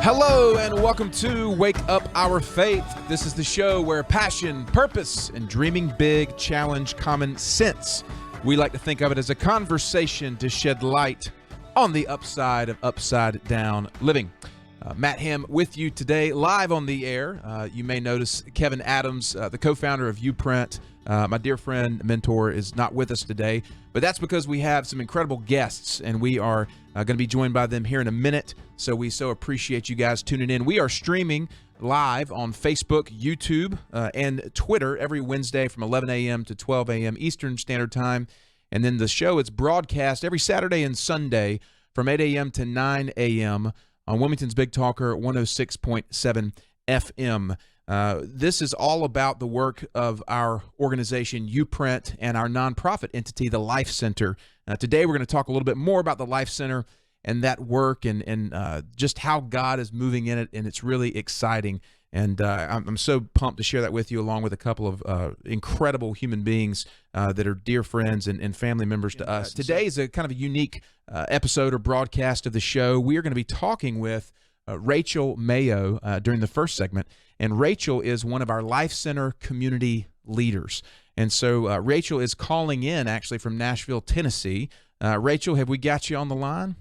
Hello and welcome to Wake Up Our Faith. This is the show where passion, purpose, and dreaming big challenge common sense. We like to think of it as a conversation to shed light on the upside of upside down living. Matt Ham with you today, live on the air. You may notice Kevin Adams, the co-founder of Uprint, my dear friend, mentor, is not with us today, but that's because we have some incredible guests, and we are going to be joined by them here in a minute, so we so appreciate you guys tuning in. We are streaming live on Facebook, YouTube, and Twitter every Wednesday from 11 a.m. to 12 a.m. Eastern Standard Time, and then the show is broadcast every Saturday and Sunday from 8 a.m. to 9 a.m. on Wilmington's Big Talker 106.7 FM. This is all about the work of our organization, Uprint, and our nonprofit entity, the Life Center. Today, we're going to talk a little bit more about the Life Center and that work and just how God is moving in it, and it's really exciting. And I'm so pumped to share that with you, along with a couple of incredible human beings that are dear friends and family members to us. Today is a kind of a unique episode or broadcast of the show. We are going to be talking with Rachel Mayo during the first segment, and Rachel is one of our Life Center community leaders. And so Rachel is calling in actually from Nashville, Tennessee. Rachel, have we got you on the line?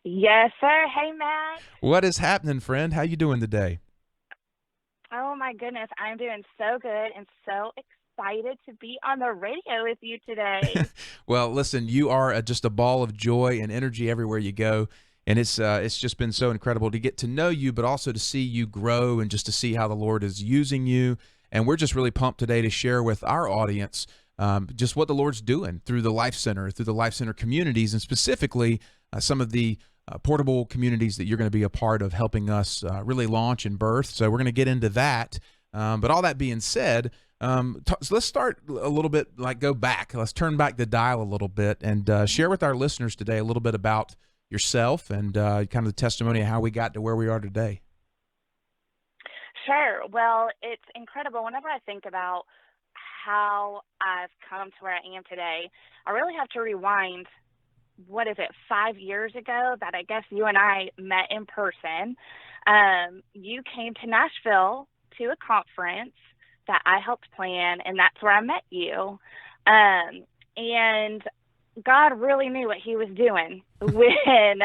Yes, sir. Hey, Matt. What is happening, friend? How you doing today? Oh, my goodness. I'm doing so good and so excited to be on the radio with you today. Well, listen, you are just a ball of joy and energy everywhere you go. And it's just been so incredible to get to know you, but also to see you grow and just to see how the Lord is using you. And we're just really pumped today to share with our audience just what the Lord's doing through the Life Center, through the Life Center communities, and specifically some of the portable communities that you're going to be a part of helping us really launch and birth. So we're going to get into that. But all that being said, so let's start a little bit, go back. Let's turn back the dial a little bit and share with our listeners today a little bit about yourself and kind of the testimony of how we got to where we are today. Sure. Well, it's incredible. Whenever I think about how I've come to where I am today, I really have to rewind, 5 years ago that I guess you and I met in person. You came to Nashville to a conference that I helped plan, and that's where I met you. And God really knew what he was doing when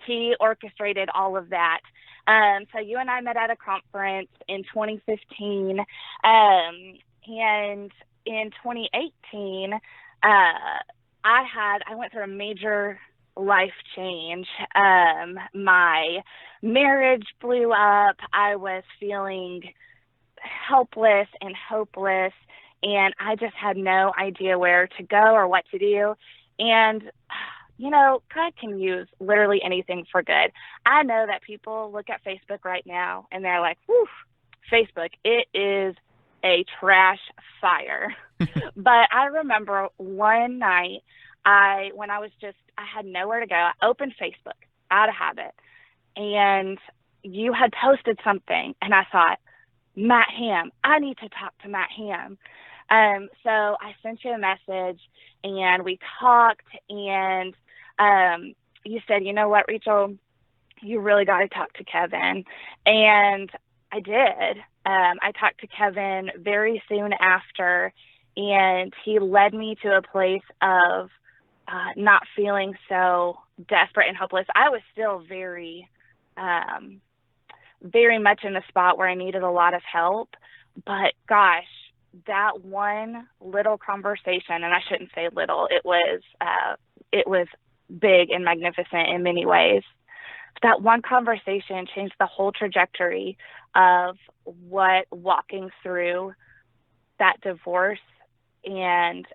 he orchestrated all of that. So you and I met at a conference in 2015. And in 2018, I went through a major life change. My marriage blew up. I was feeling helpless and hopeless, and I just had no idea where to go or what to do. And, God can use literally anything for good. I know that people look at Facebook right now and they're like, whew, Facebook, it is a trash fire. But I remember one night when I had nowhere to go, I opened Facebook out of habit, and you had posted something, and I thought, Matt Ham, I need to talk to Matt Ham. So I sent you a message, and we talked, and you said, you know what, Rachel, you really got to talk to Kevin. And I did. I talked to Kevin very soon after, and he led me to a place of not feeling so desperate and hopeless. I was still very, very much in the spot where I needed a lot of help, but gosh, that one little conversation, and I shouldn't say little, it was big and magnificent in many ways. That one conversation changed the whole trajectory of what walking through that divorce and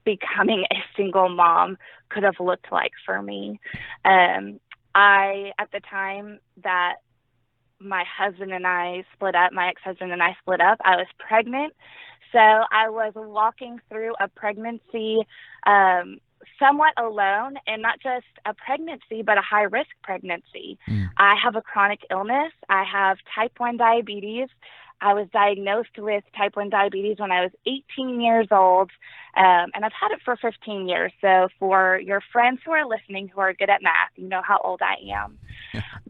becoming a single mom could have looked like for me. At the time that my ex-husband and I split up, I was pregnant. So I was walking through a pregnancy somewhat alone, and not just a pregnancy, but a high-risk pregnancy. I have a chronic illness. I have type 1 diabetes. I was diagnosed with type 1 diabetes when I was 18 years old, and I've had it for 15 years. So for your friends who are listening who are good at math, you know how old I am.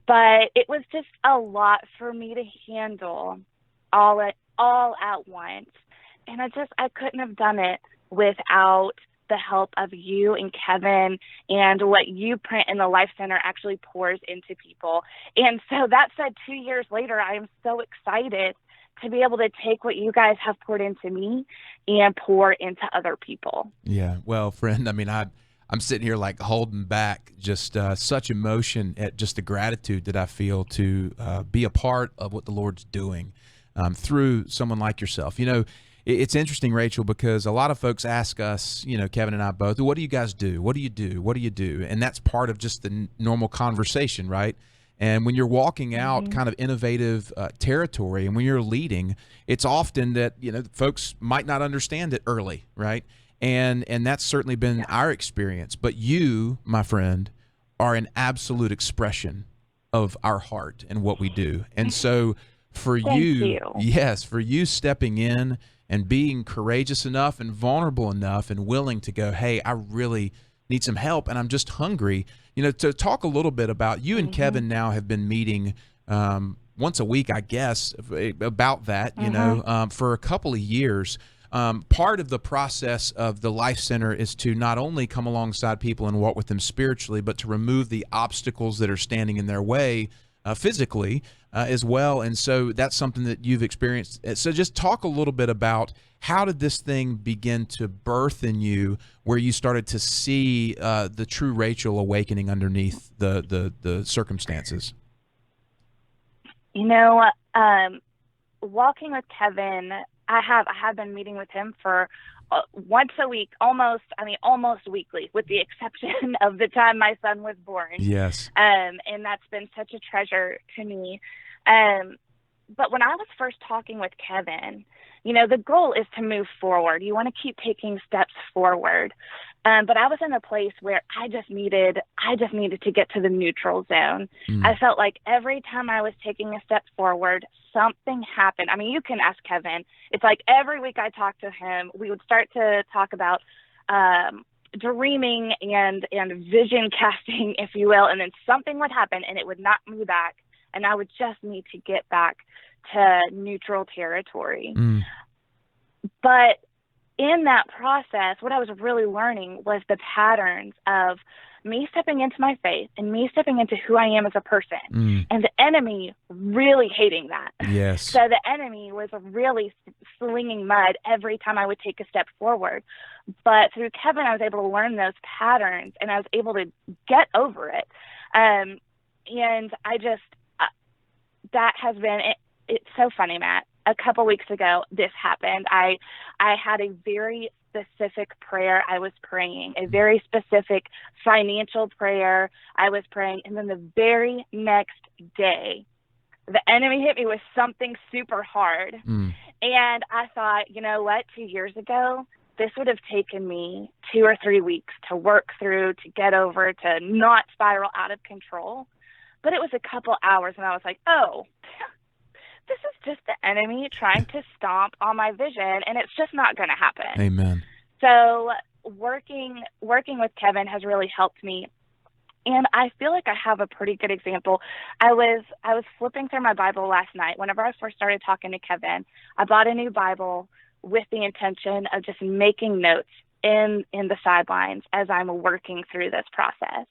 But it was just a lot for me to handle all at once. And I couldn't have done it without the help of you and Kevin, and what you print in the Life Center actually pours into people. And so that said, 2 years later, I am so excited to be able to take what you guys have poured into me and pour into other people. Yeah. Well, friend, I mean, I'm sitting here like holding back just such emotion at just the gratitude that I feel to be a part of what the Lord's doing through someone like yourself. You know, it's interesting, Rachel, because a lot of folks ask us, you know, Kevin and I both, what do you guys do? What do you do? What do you do? And that's part of just the normal conversation, right? And when you're walking out kind of innovative territory, and when you're leading, it's often that, you know, folks might not understand it early, right? And that's certainly been our experience. But you, my friend, are an absolute expression of our heart and what we do. And so for you, yes, for you stepping in and being courageous enough and vulnerable enough and willing to go, hey, I really need some help and I'm just hungry, you know, to talk a little bit about you and Kevin now have been meeting once a week, I guess, about that, you know, for a couple of years. Part of the process of the Life Center is to not only come alongside people and walk with them spiritually, but to remove the obstacles that are standing in their way physically as well. And so that's something that you've experienced. So just talk a little bit about how did this thing begin to birth in you, where you started to see the true Rachel awakening underneath the circumstances? You know, walking with Kevin, I have been meeting with him for once a week, almost weekly, with the exception of the time my son was born. Yes. And that's been such a treasure to me. But when I was first talking with Kevin, you know, the goal is to move forward. You want to keep taking steps forward. But I was in a place where I just needed to get to the neutral zone. I felt like every time I was taking a step forward, something happened. I mean, you can ask Kevin. It's like every week I talked to him, we would start to talk about dreaming and vision casting, if you will, and then something would happen and it would knock me back, and I would just need to get back to neutral territory. But in that process, what I was really learning was the patterns of me stepping into my faith and me stepping into who I am as a person, and the enemy really hating that. Yes. So the enemy was really slinging mud every time I would take a step forward. But through Kevin, I was able to learn those patterns, and I was able to get over it. And I just, that has been, it's so funny, Matt. A couple weeks ago, this happened. I had a very specific prayer I was praying, a very specific financial prayer I was praying. And then the very next day, the enemy hit me with something super hard. And I thought, you know what, 2 years ago, this would have taken me 2 or 3 weeks to work through, to get over, to not spiral out of control. But it was a couple hours, and I was like, oh, this is just the enemy trying to stomp on my vision, and it's just not going to happen. Amen. So working with Kevin has really helped me. And I feel like I have a pretty good example. I was flipping through my Bible last night. Whenever I first started talking to Kevin, I bought a new Bible with the intention of just making notes in the sidelines as I'm working through this process.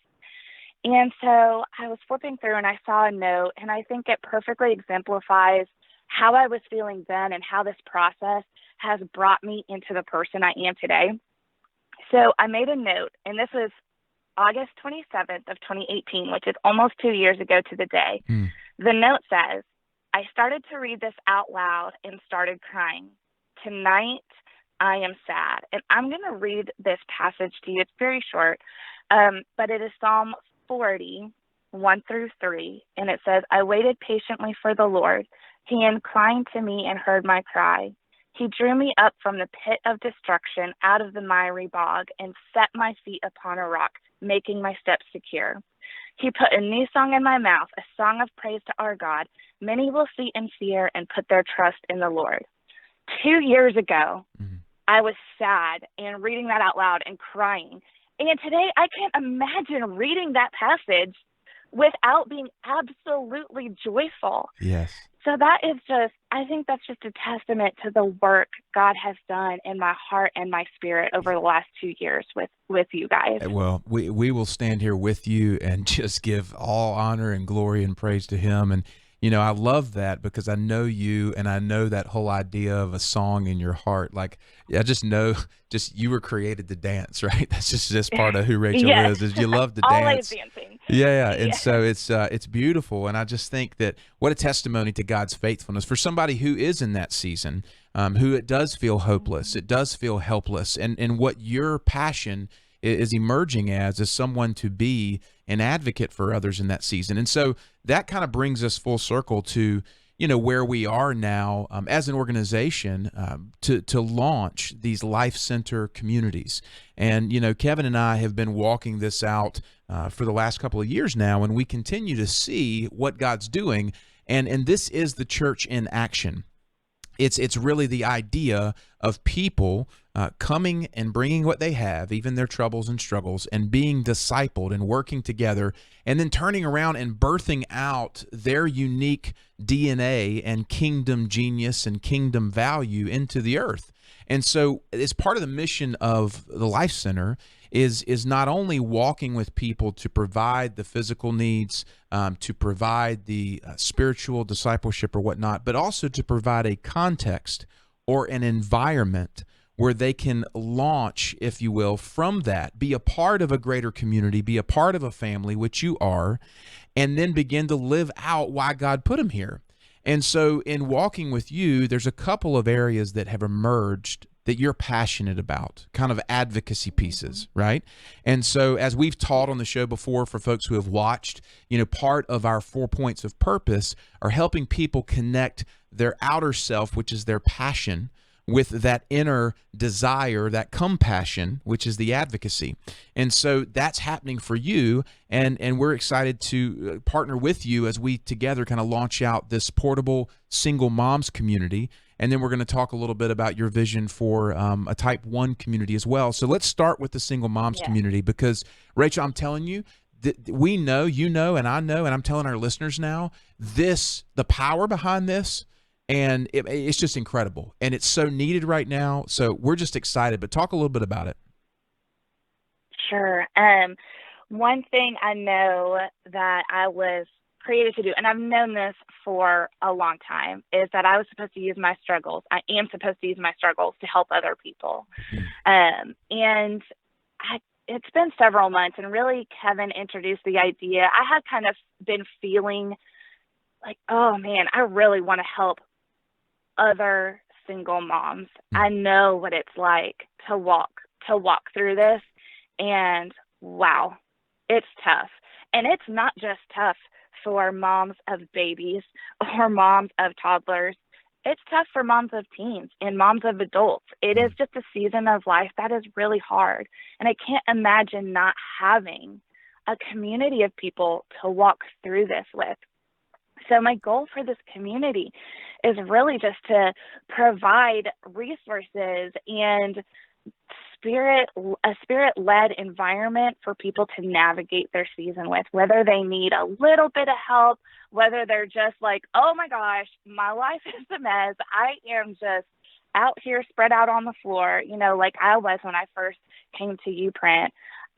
And so I was flipping through and I saw a note, and I think it perfectly exemplifies how I was feeling then and how this process has brought me into the person I am today. So I made a note, and this was August 27th of 2018, which is almost 2 years ago to the day. The note says, I started to read this out loud and started crying. Tonight, I am sad. And I'm going to read this passage to you. It's very short, but it is Psalm 40, 1-3, and it says, I waited patiently for the Lord. He inclined to me and heard my cry. He drew me up from the pit of destruction, out of the miry bog, and set my feet upon a rock, making my steps secure. He put a new song in my mouth, a song of praise to our God. Many will see and fear and put their trust in the Lord. 2 years ago, I was sad and reading that out loud and crying. And today I can't imagine reading that passage without being absolutely joyful. Yes. So that is just, I think that's just a testament to the work God has done in my heart and my spirit over the last 2 years with you guys. Well, we will stand here with you and just give all honor and glory and praise to him. And, you know, I love that because I know you and I know that whole idea of a song in your heart. Like, I just know you were created to dance, right? That's just part of who Rachel Yes. is you love to Always dance. dancing. Yeah. And so it's beautiful. And I just think that what a testimony to God's faithfulness for somebody who is in that season, who it does feel hopeless, it does feel helpless. And what your passion is emerging as is someone to be an advocate for others in that season. And so that kind of brings us full circle to, you know, where we are now as an organization to launch these life center communities. And, you know, Kevin and I have been walking this out for the last couple of years now, and we continue to see what God's doing. And this is the church in action. It's really the idea of people coming and bringing what they have, even their troubles and struggles, and being discipled and working together, and then turning around and birthing out their unique DNA and kingdom genius and kingdom value into the earth. And so as part of the mission of the Life Center is not only walking with people to provide the physical needs, to provide the spiritual discipleship or whatnot, but also to provide a context or an environment where they can launch, if you will, from that, be a part of a greater community, be a part of a family, which you are, and then begin to live out why God put them here. And so in walking with you, there's a couple of areas that have emerged that you're passionate about, kind of advocacy pieces, right? And so as we've taught on the show before for folks who have watched, you know, part of our 4 points of purpose are helping people connect their outer self, which is their passion, with that inner desire, that compassion, which is the advocacy. And so that's happening for you, and we're excited to partner with you as we together kind of launch out this portable single moms community. And then we're going to talk a little bit about your vision for a type 1 community as well. So let's start with the single moms community, because Rachel, I'm telling you, we know, you know, and I know, and I'm telling our listeners now, the power behind this, and it's just incredible. And it's so needed right now. So we're just excited, but talk a little bit about it. Sure. One thing I know that I was created to do, and I've known this for a long time, is that I was supposed to use my struggles. I am supposed to use my struggles to help other people. And it's been several months, and really Kevin introduced the idea. I had kind of been feeling like, oh man, I really want to help other single moms. I know what it's like to walk through this, and wow, it's tough. And it's not just tough for moms of babies or moms of toddlers. It's tough for moms of teens and moms of adults. It is just a season of life that is really hard. And I can't imagine not having a community of people to walk through this with. So my goal for this community is really just to provide resources and a spirit-led environment for people to navigate their season with, whether they need a little bit of help, whether they're just like, oh my gosh, my life is a mess. I am just out here spread out on the floor, you know, like I was when I first came to UPrint.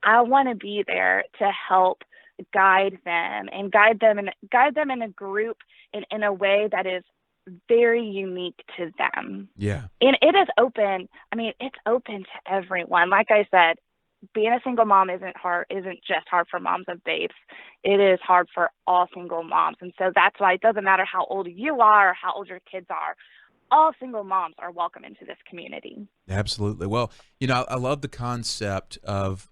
I want to be there to help guide them in a group in a way that is very unique to them. Yeah. And it is open. I mean, it's open to everyone. Like I said, being a single mom isn't just hard for moms of babes. It is hard for all single moms. And so that's why it doesn't matter how old you are or how old your kids are. All single moms are welcome into this community. Absolutely. Well, you know, I love the concept of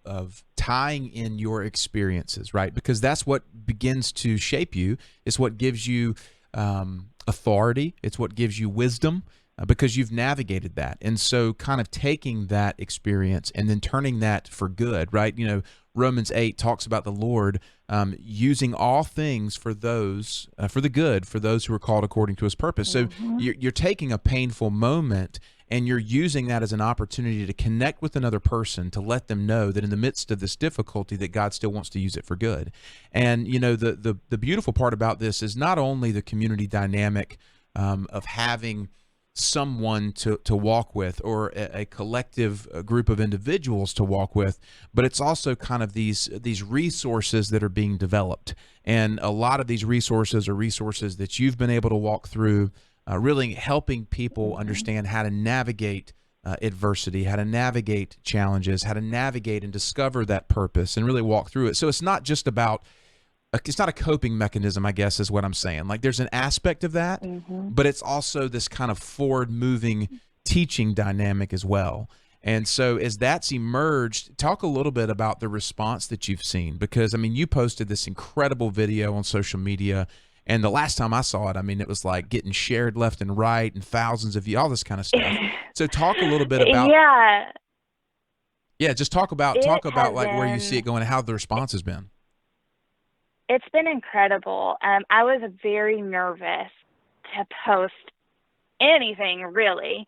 tying in your experiences, right? Because that's what begins to shape you. It's what gives you authority. It's what gives you wisdom. because you've navigated that. And so kind of taking that experience and then turning that for good, right? Romans 8 talks about the Lord using all things for those, for the good, for those who are called according to his purpose. So you're taking a painful moment and you're using that as an opportunity to connect with another person, to let them know that in the midst of this difficulty that God still wants to use it for good. And, the beautiful part about this is not only the community dynamic of having someone to walk with, or a collective group of individuals to walk with, but it's also kind of these resources that are being developed. And a lot of these resources are resources that you've been able to walk through, really helping people understand how to navigate adversity, how to navigate challenges, how to navigate and discover that purpose and really walk through it. So it's not just about it's not a coping mechanism, I guess, is what I'm saying. Like, there's an aspect of that, but it's also this kind of forward-moving teaching dynamic as well. And so as that's emerged, talk a little bit about the response that you've seen, because, you posted this incredible video on social media, and the last time I saw it, it was like getting shared left and right and thousands of you, all this kind of stuff. So talk a little bit about just talk about like where you see it going and how the response has been. It's been incredible. I was very nervous to post anything, really.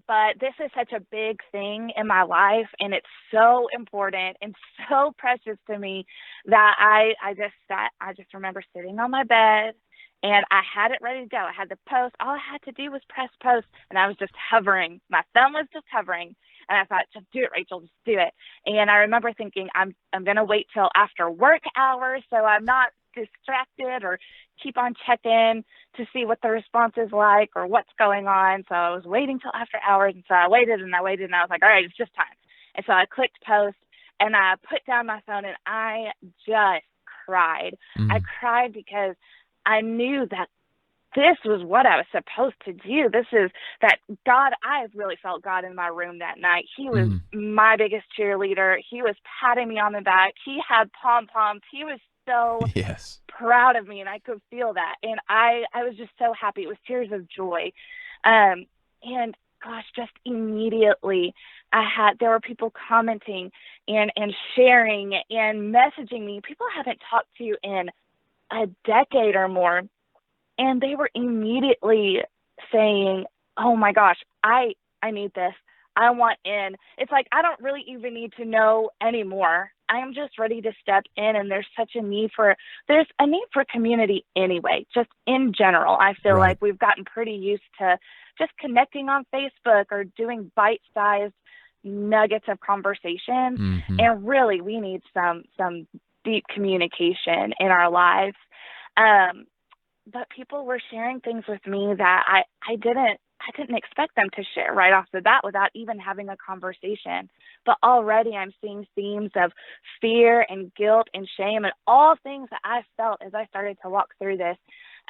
But this is such a big thing in my life, and it's so important and so precious to me that I just remember sitting on my bed, and I had it ready to go. I had the post. All I had to do was press post, and I was just hovering. My thumb was just hovering. And I thought, just do it, Rachel, just do it. And I remember thinking, I'm going to wait till after work hours so I'm not distracted or keep on checking to see what the response is like or what's going on. So I was waiting till after hours. And so I waited and I waited, and I was like, all right, it's just time. And so I clicked post, and I put down my phone, and I just cried. I cried because I knew that this was what I was supposed to do. This is that God, I really felt God in my room that night. He was my biggest cheerleader. He was patting me on the back. He had pom-poms. He was so proud of me, and I could feel that. And I was just so happy. It was tears of joy. And gosh, just immediately there were people commenting and sharing and messaging me. People I haven't talked to in a decade or more. And they were immediately saying, oh my gosh, I need this. I want in. It's like, I don't really even need to know anymore. I am just ready to step in. And there's a need for community anyway, just in general. I feel like we've gotten pretty used to just connecting on Facebook or doing bite-sized nuggets of conversation. And really, we need some deep communication in our lives. But people were sharing things with me that I didn't expect them to share right off the bat without even having a conversation. But already I'm seeing themes of fear and guilt and shame and all things that I felt as I started to walk through this.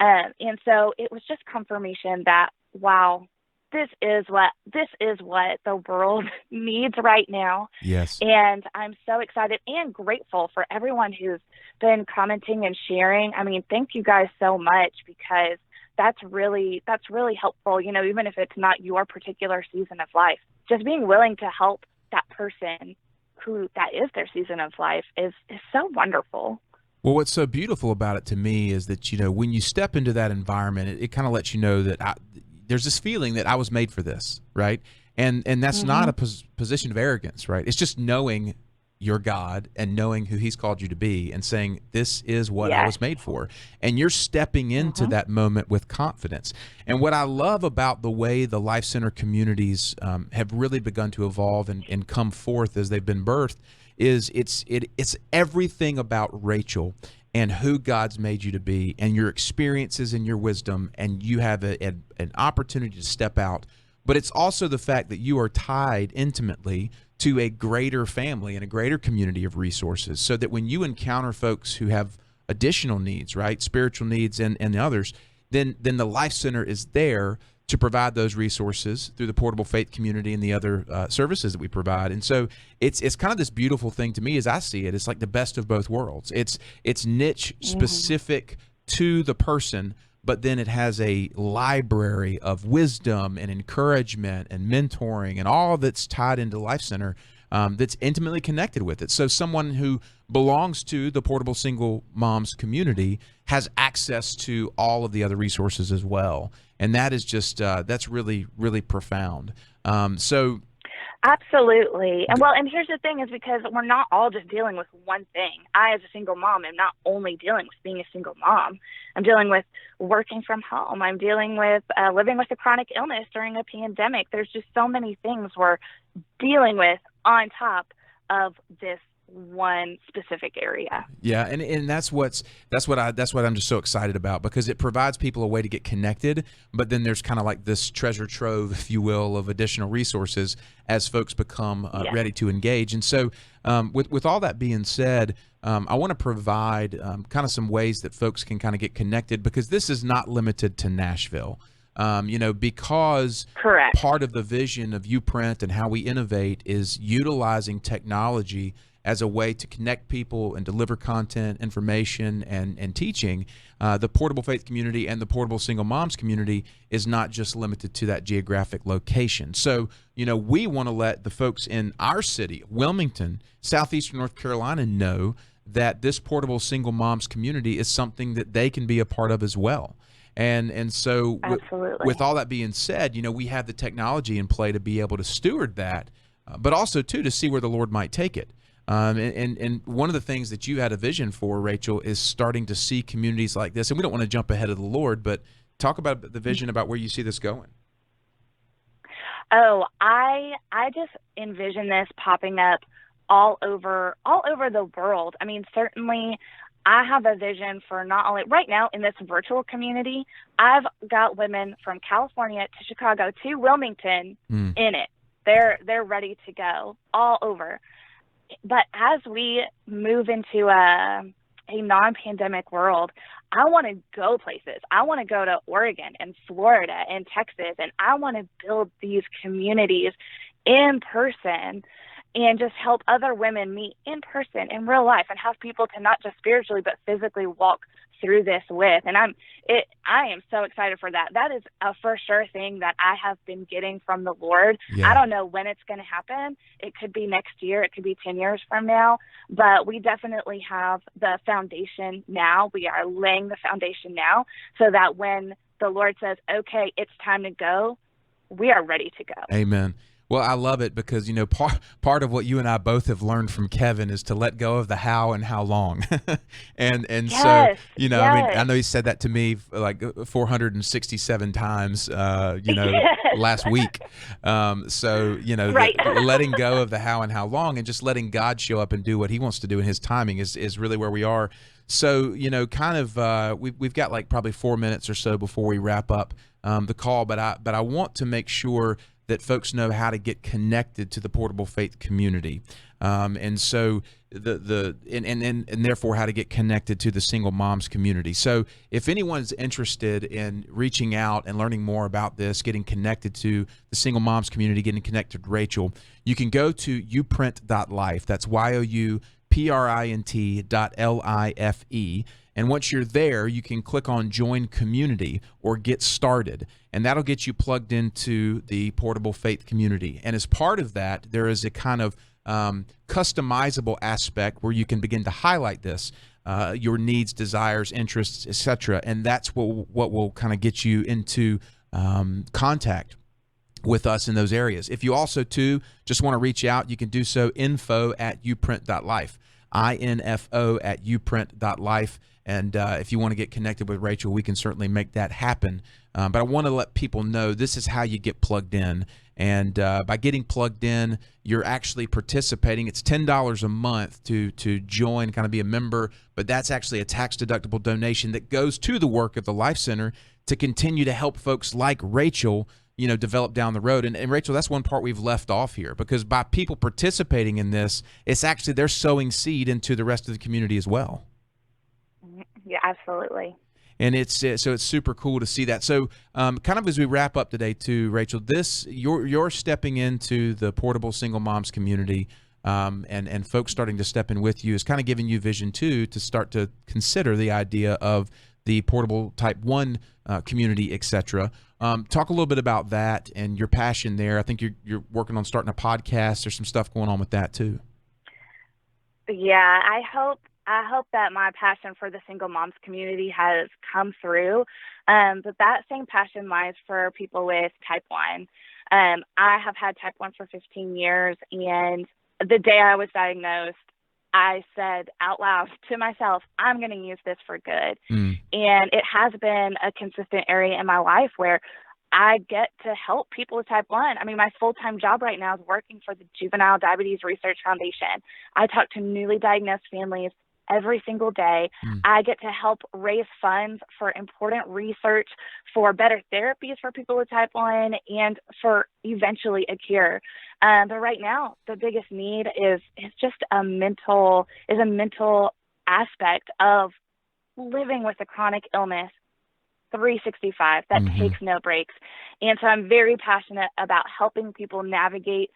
And so it was just confirmation that, wow, this is what the world needs right now. Yes. And I'm so excited and grateful for everyone who's been commenting and sharing. Thank you guys so much, because that's really helpful, even if it's not your particular season of life. Just being willing to help that person who that is their season of life is so wonderful. Well, what's so beautiful about it to me is that, when you step into that environment, it kind of lets you know that there's this feeling that I was made for this, right? And that's not a position of arrogance, right? It's just knowing your God and knowing who he's called you to be and saying, this is what I was made for. And you're stepping into that moment with confidence. And what I love about the way the Life Center communities have really begun to evolve and come forth as they've been birthed is it's everything about Rachel and who God's made you to be and your experiences and your wisdom, and you have an opportunity to step out. But it's also the fact that you are tied intimately to a greater family and a greater community of resources, so that when you encounter folks who have additional needs, right, spiritual needs and others, then the Life Center is there to provide those resources through the Portable Faith community and the other services that we provide. And so it's kind of this beautiful thing to me as I see it. It's like the best of both worlds. It's niche specific to the person, but then it has a library of wisdom and encouragement and mentoring and all that's tied into Life Center, that's intimately connected with it. So someone who belongs to the Portable Single Moms community has access to all of the other resources as well. And that is just, that's really, really profound. So Absolutely. And here's the thing is because we're not all just dealing with one thing. I, as a single mom, am not only dealing with being a single mom. I'm dealing with working from home. I'm dealing with living with a chronic illness during a pandemic. There's just so many things we're dealing with on top of this one specific area. Yeah, and that's what I'm just so excited about, because it provides people a way to get connected, but then there's kind of like this treasure trove, if you will, of additional resources as folks become ready to engage. And so with all that being said, I want to provide kind of some ways that folks can kind of get connected, because this is not limited to Nashville. Because Correct. Part of the vision of UPrint and how we innovate is utilizing technology as a way to connect people and deliver content, information, and teaching. The Portable Faith community and the Portable Single Moms community is not just limited to that geographic location. So, we want to let the folks in our city, Wilmington, southeastern North Carolina, know that this Portable Single Moms community is something that they can be a part of as well. And so with all that being said, we have the technology in play to be able to steward that, but also, too, to see where the Lord might take it. And one of the things that you had a vision for, Rachel, is starting to see communities like this. And we don't want to jump ahead of the Lord, but talk about the vision about where you see this going. Oh, I just envision this popping up all over the world. I mean, certainly I have a vision for not only right now in this virtual community, I've got women from California to Chicago to Wilmington in it. They're ready to go all over. But as we move into a non-pandemic world, I want to go places. I want to go to Oregon and Florida and Texas, and I want to build these communities in person and just help other women meet in person in real life and have people to not just spiritually but physically walk through this with. And I am so excited for that. That is a for sure thing that I have been getting from the Lord. Yeah. I don't know when it's going to happen. It could be next year. It could be 10 years from now. But we definitely have the foundation now. We are laying the foundation now so that when the Lord says, okay, it's time to go, we are ready to go. Amen. Well, I love it because, part of what you and I both have learned from Kevin is to let go of the how and how long. and yes, so, I mean, yes. I know he said that to me like 467 times, Yes. last week. So, Right. letting go of the how and how long and just letting God show up and do what he wants to do in his timing is really where we are. So, we've got like probably 4 minutes or so before we wrap up the call, but I want to make sure that folks know how to get connected to the Portable Faith community, and so and therefore how to get connected to the Single Moms community. So if anyone's interested in reaching out and learning more about this, getting connected to the Single Moms community, getting connected to Rachel, you can go to uprint.life. That's YOUPRINT.LIFE. And once you're there, you can click on Join Community or Get Started, and that'll get you plugged into the Portable Faith community. And as part of that, there is a kind of customizable aspect where you can begin to highlight this, your needs, desires, interests, etc. And that's what will kind of get you into contact with us in those areas. If you also, too, just want to reach out, you can do so, info@uprint.life, info@uprint.life. And if you want to get connected with Rachel, we can certainly make that happen. But I want to let people know this is how you get plugged in. And by getting plugged in, you're actually participating. It's $10 a month to join, kind of be a member. But that's actually a tax-deductible donation that goes to the work of the Life Center to continue to help folks like Rachel, develop down the road. And Rachel, that's one part we've left off here, because by people participating in this, it's actually they're sowing seed into the rest of the community as well. Yeah, absolutely. And it's super cool to see that. So kind of as we wrap up today too, Rachel, you're stepping into the Portable Single Moms community, and folks starting to step in with you is kind of giving you vision too to start to consider the idea of the portable type 1 community, etc. Talk a little bit about that and your passion there. I think you're working on starting a podcast. There's some stuff going on with that too. Yeah, I hope that my passion for the single moms community has come through. But that same passion lies for people with type 1. I have had type 1 for 15 years, and the day I was diagnosed, I said out loud to myself, I'm going to use this for good. And it has been a consistent area in my life where I get to help people with type 1. I mean, my full-time job right now is working for the Juvenile Diabetes Research Foundation. I talk to newly diagnosed families every single day. I get to help raise funds for important research, for better therapies for people with type 1, and for eventually a cure. But right now, the biggest need is just a mental aspect of living with a chronic illness 365 that takes no breaks. And so I'm very passionate about helping people navigate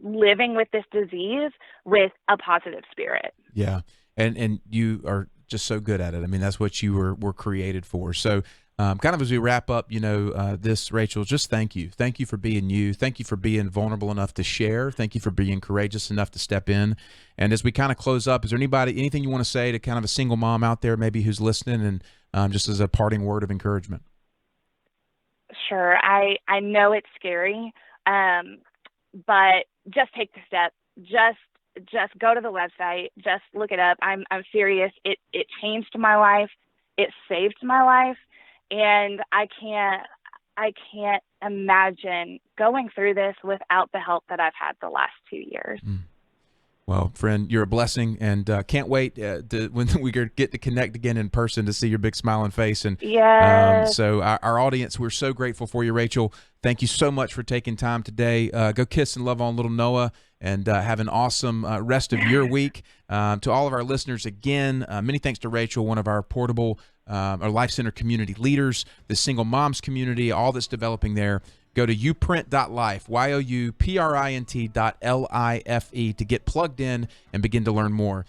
living with this disease with a positive spirit. Yeah. And you are just so good at it. I mean, that's what you were created for. So kind of as we wrap up, this, Rachel, just thank you. Thank you for being you. Thank you for being vulnerable enough to share. Thank you for being courageous enough to step in. And as we kind of close up, is there anything you want to say to kind of a single mom out there maybe who's listening, and just as a parting word of encouragement? Sure. I know it's scary, but just take the step. Just go to the website. Just look it up. I'm serious. It changed my life. It saved my life, and I can't imagine going through this without the help that I've had the last 2 years. Well, friend, you're a blessing, and can't wait when we get to connect again in person to see your big smiling face. And yes. So our audience, we're so grateful for you, Rachel. Thank you so much for taking time today. Go kiss and love on little Noah, and have an awesome rest of your week. To all of our listeners, again, many thanks to Rachel, one of our portable our Life Center community leaders, the single moms community, all that's developing there. Go to youprint.life, youprint.life, to get plugged in and begin to learn more.